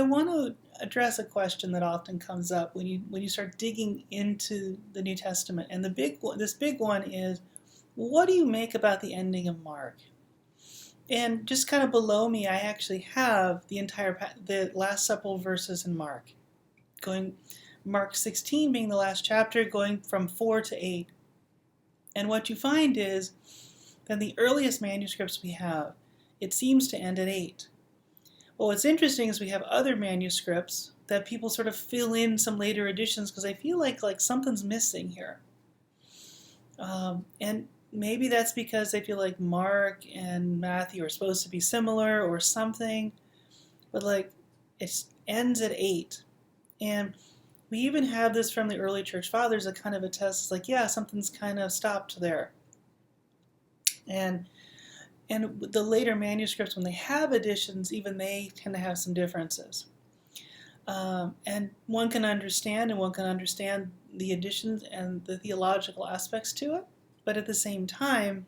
So I want to address a question that often comes up when you start digging into the New Testament, and this big one is, what do you make about the ending of Mark? And just kind of below me, I actually have the last several verses in Mark, going Mark 16 being the last chapter, going from 4 to 8. And what you find is that the earliest manuscripts we have, it seems to end at 8. Well, what's interesting is we have other manuscripts that people sort of fill in some later editions because I feel like something's missing here. And maybe that's because they feel like Mark and Matthew are supposed to be similar or something, but like it ends at 8. And we even have this from the early church fathers that kind of attests like, yeah, something's kind of stopped there. And the later manuscripts, when they have additions, even they tend to have some differences. And one can understand the additions and the theological aspects to it, but at the same time,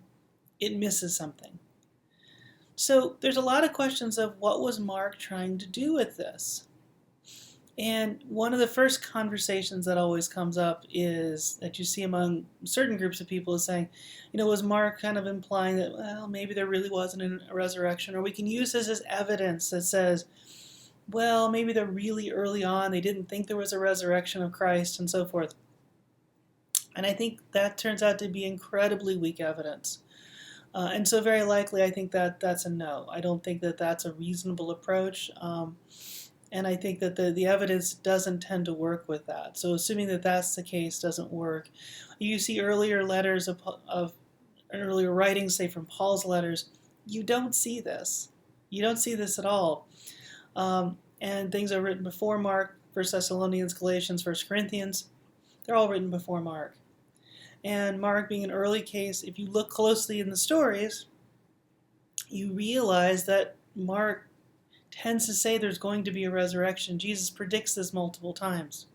it misses something. So there's a lot of questions of what was Mark trying to do with this? And one of the first conversations that always comes up is that you see among certain groups of people is saying, was Mark kind of implying that, well, maybe there really wasn't a resurrection, or we can use this as evidence that says, well, maybe they're really early on, they didn't think there was a resurrection of Christ and so forth. And I think that turns out to be incredibly weak evidence. And so very likely I think that that's a no. I don't think that that's a reasonable approach. And I think that the evidence doesn't tend to work with that. So assuming that that's the case doesn't work. You see earlier letters of earlier writings, say from Paul's letters, you don't see this. You don't see this at all. And things are written before Mark, 1 Thessalonians, Galatians, 1 Corinthians. They're all written before Mark. And Mark being an early case, if you look closely in the stories, you realize that Mark tends to say there's going to be a resurrection. Jesus predicts this multiple times.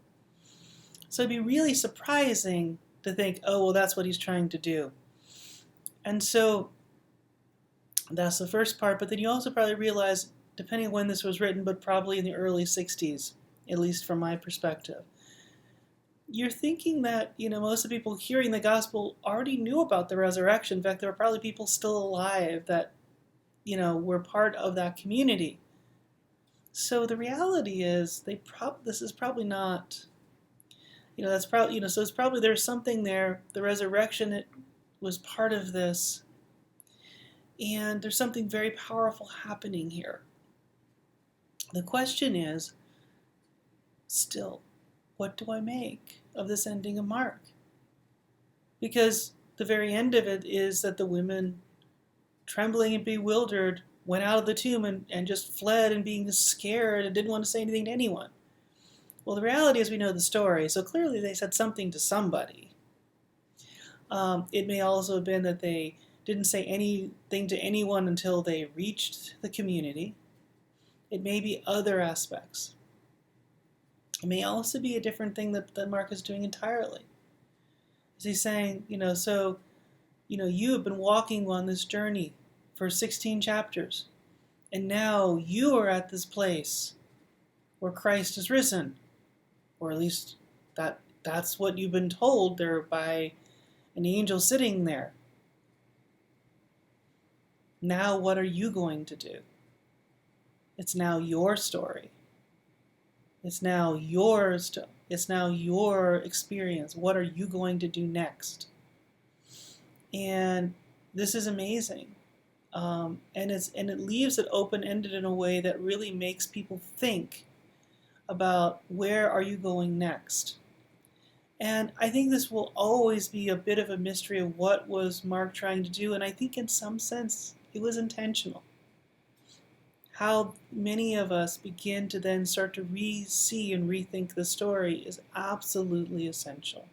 So it'd be really surprising to think, oh, well, that's what he's trying to do. And so that's the first part. But then you also probably realize, depending on when this was written, but probably in the early 60s, at least from my perspective, you're thinking that, most of the people hearing the gospel already knew about the resurrection. In fact, there were probably people still alive that, were part of that community. So the reality is, this is probably not, that's probably, so it's probably there's something there. The resurrection, it was part of this, and there's something very powerful happening here. The question is, still, what do I make of this ending of Mark? Because the very end of it is that the women, trembling and bewildered, went out of the tomb and just fled and being scared and didn't want to say anything to anyone. Well, the reality is we know the story, so clearly they said something to somebody. It may also have been that they didn't say anything to anyone until they reached the community. It may be other aspects. It may also be a different thing that Mark is doing entirely. He's saying, you have been walking on this journey for 16 chapters, and now you are at this place where Christ is risen, or at least that's what you've been told there by an angel sitting there. Now what are you going to do? It's now your story. It's now yours. It's now your experience. What are you going to do next? And this is amazing. And it leaves it open-ended in a way that really makes people think about where are you going next. And I think this will always be a bit of a mystery of what was Mark trying to do, and I think in some sense it was intentional. How many of us begin to then start to re-see and rethink the story is absolutely essential.